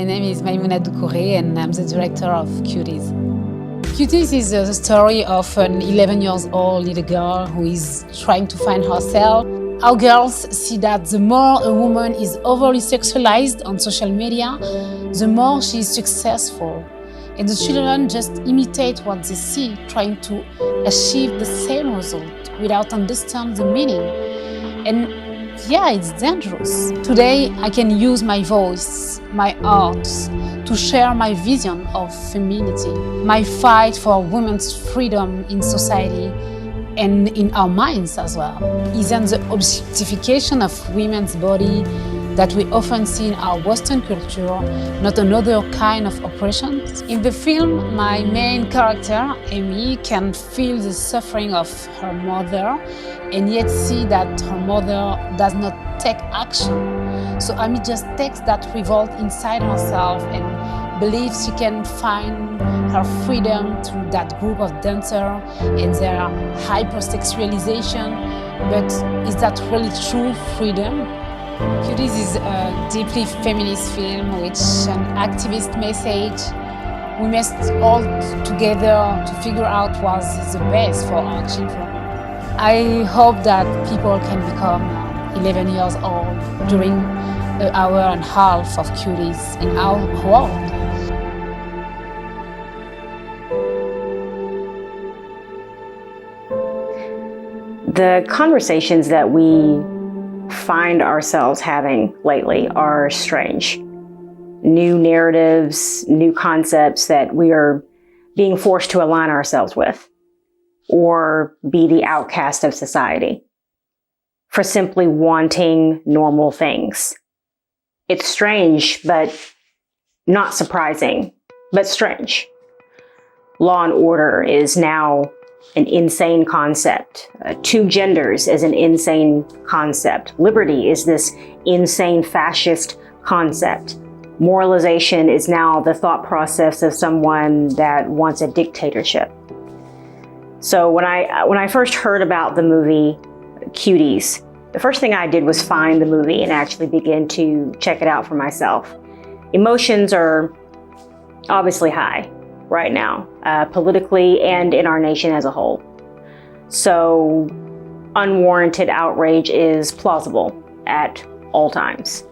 name is Maimouna Doucouré and I'm the director of Cuties. Cuties is the story of an 11-year-old little girl who is trying to find herself. Our girls see that the more a woman is overly sexualized on social media, the more she is successful. And the children just imitate what they see, trying to achieve the same result without understanding the meaning. And yeah, it's dangerous. Today, I can use my voice, my art, to share my vision of femininity, my fight for women's freedom in society and in our minds as well. Isn't the objectification of women's body that we often see in our Western culture not another kind of oppression? In the film, my main character, Amy, can feel the suffering of her mother and yet see that her mother does not take action. So Amy just takes that revolt inside herself and believes she can find her freedom through that group of dancers and their hypersexualization. But is that really true freedom? Cuties is a deeply feminist film with an activist message. We must all together to figure out what is the best for our children. I hope that people can become 11 years old during an hour and a half of Cuties in our world. The conversations that we find ourselves having lately are strange. New narratives, new concepts that we are being forced to align ourselves with, or be the outcast of society for simply wanting normal things. It's strange, but not surprising, but strange. Law and order is now an insane concept. Two genders is an insane concept. Liberty is this insane fascist concept. Moralization is now the thought process of someone that wants a dictatorship. So when I first heard about the movie Cuties, the first thing I did was find the movie and actually begin to check it out for myself. Emotions are obviously high right now, politically and in our nation as a whole. So unwarranted outrage is plausible at all times.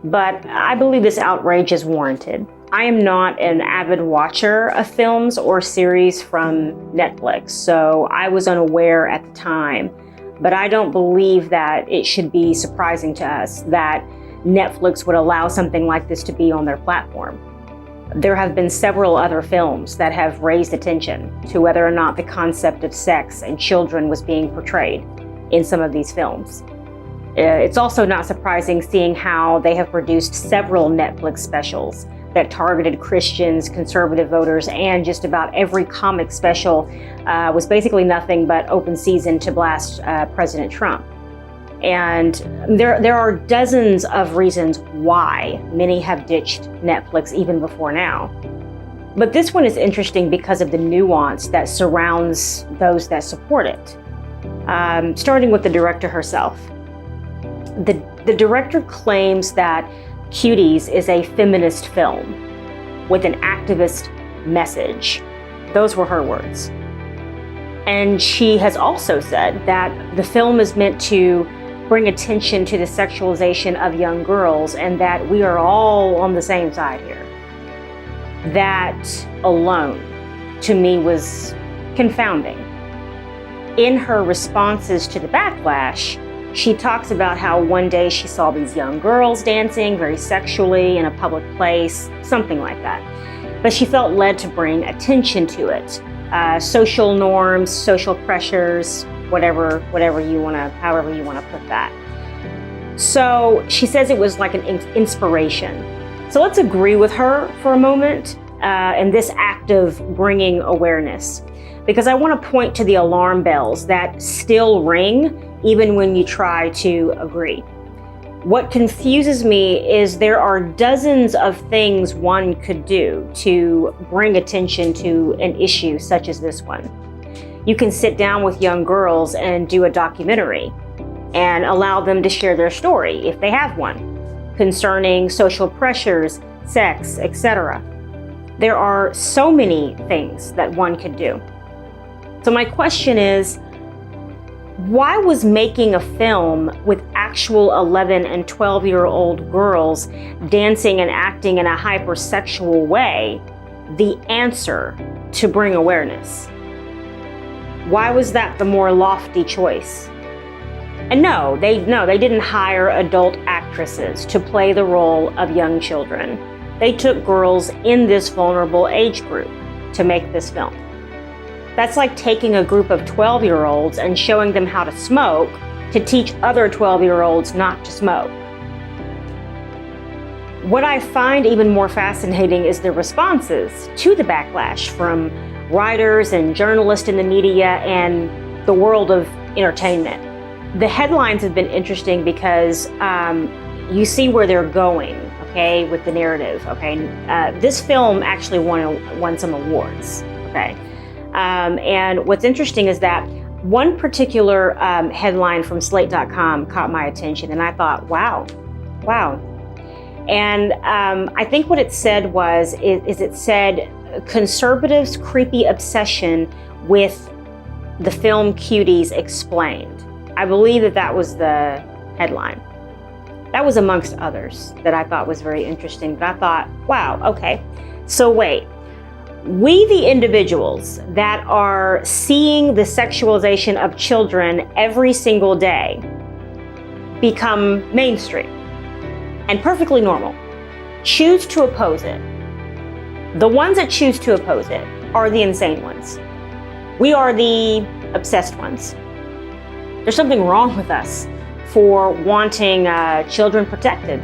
But I believe this outrage is warranted. I am not an avid watcher of films or series from Netflix, so I was unaware at the time. But I don't believe that it should be surprising to us that Netflix would allow something like this to be on their platform. There have been several other films that have raised attention to whether or not the concept of sex and children was being portrayed in some of these films. It's also not surprising seeing how they have produced several Netflix specials that targeted Christians, conservative voters, and just about every comic special was basically nothing but open season to blast President Trump. And there are dozens of reasons why many have ditched Netflix even before now. But this one is interesting because of the nuance that surrounds those that support it. Starting with the director herself. The director claims that Cuties is a feminist film with an activist message. Those were her words. And she has also said that the film is meant to bring attention to the sexualization of young girls and that we are all on the same side here. That alone, to me, was confounding. In her responses to the backlash, she talks about how one day she saw these young girls dancing very sexually in a public place, something like that. But she felt led to bring attention to it. Social norms, social pressures, however you want to put that. So she says it was like an inspiration. So let's agree with her for a moment in this act of bringing awareness, because I want to point to the alarm bells that still ring even when you try to agree. What confuses me is there are dozens of things one could do to bring attention to an issue such as this one. You can sit down with young girls and do a documentary and allow them to share their story, if they have one, concerning social pressures sex, etc. There are so many things that one could do. So my question is, why was making a film with actual 11 and 12-year-old girls dancing and acting in a hypersexual way the answer to bring awareness? Why was that the more lofty choice? And no, they didn't hire adult actresses to play the role of young children. They took girls in this vulnerable age group to make this film. That's like taking a group of 12-year-olds and showing them how to smoke to teach other 12-year-olds not to smoke. What I find even more fascinating is the responses to the backlash from writers and journalists in the media and the world of entertainment. The headlines have been interesting because you see where they're going, okay, with the narrative, okay? This film actually won some awards, okay? And what's interesting is that one particular headline from Slate.com caught my attention, and I thought, wow. And I think what it said is it said, conservatives' creepy obsession with the film Cuties explained. I believe that was the headline. That was amongst others that I thought was very interesting. But I thought, wow, okay. So wait, we the individuals that are seeing the sexualization of children every single day become mainstream and perfectly normal, choose to oppose it. The ones that choose to oppose it are the insane ones. We are the obsessed ones. There's something wrong with us for wanting children protected.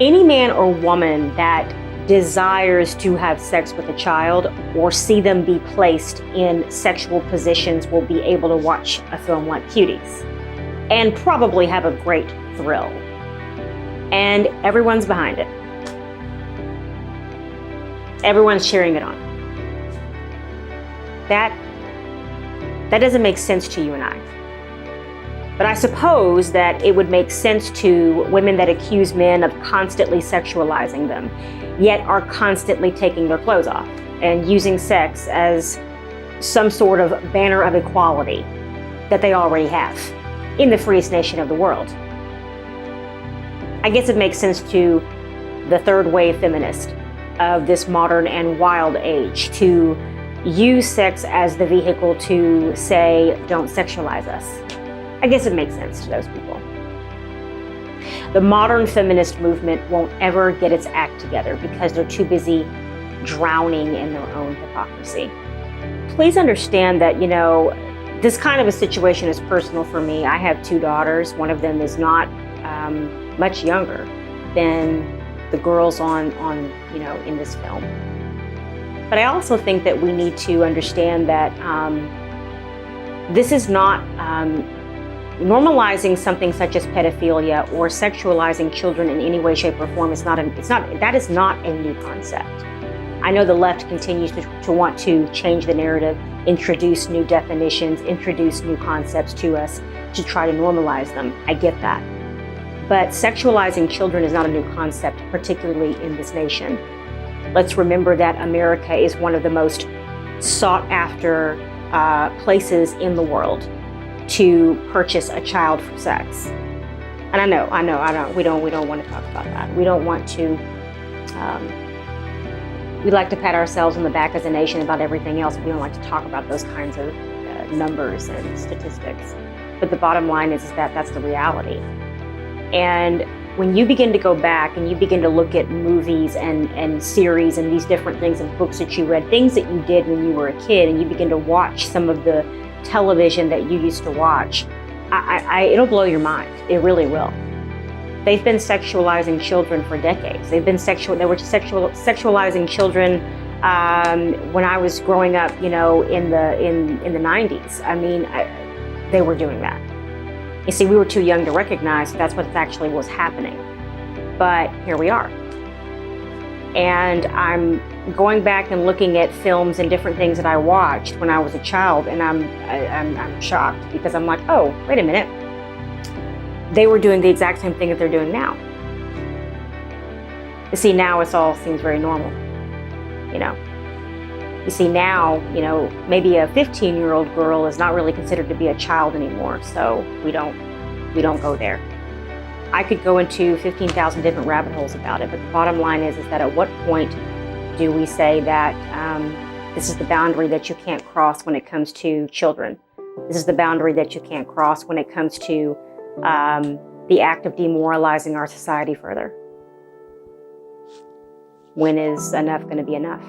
Any man or woman that desires to have sex with a child or see them be placed in sexual positions will be able to watch a film like Cuties and probably have a great thrill. And everyone's behind it. Everyone's cheering it on. That doesn't make sense to you and I. But I suppose that it would make sense to women that accuse men of constantly sexualizing them, yet are constantly taking their clothes off and using sex as some sort of banner of equality that they already have in the freest nation of the world. I guess it makes sense to the third wave feminist of this modern and wild age to use sex as the vehicle to say, don't sexualize us. I guess it makes sense to those people. The modern feminist movement won't ever get its act together because they're too busy drowning in their own hypocrisy. Please understand that, this kind of a situation is personal for me. I have 2 daughters. One of them is not much younger than the girls on in this film. But I also think that we need to understand that this is not normalizing something such as pedophilia or sexualizing children in any way, shape, or form. That is not a new concept. I know the left continues to want to change the narrative, introduce new definitions, introduce new concepts to us to try to normalize them. I get that. But sexualizing children is not a new concept, particularly in this nation. Let's remember that America is one of the most sought after places in the world to purchase a child for sex. And I know, we don't want to talk about that. We don't want to, we like to pat ourselves on the back as a nation about everything else. We don't like to talk about those kinds of numbers and statistics. But the bottom line is that that's the reality. And when you begin to go back and you begin to look at movies and series and these different things and books that you read, things that you did when you were a kid, and you begin to watch some of the television that you used to watch, it'll blow your mind. It really will. They've been sexualizing children for decades. They were sexualizing children when I was growing up, in the 90s. I mean, they were doing that. You see, we were too young to recognize that's what actually was happening. But here we are. And I'm going back and looking at films and different things that I watched when I was a child, and I'm shocked because I'm like, oh, wait a minute. They were doing the exact same thing that they're doing now. You see, now it all seems very normal, you know. You see now, maybe a 15-year-old girl is not really considered to be a child anymore, so we don't go there. I could go into 15,000 different rabbit holes about it, but the bottom line is that at what point do we say that this is the boundary that you can't cross when it comes to children? This is the boundary that you can't cross when it comes to the act of demoralizing our society further. When is enough going to be enough?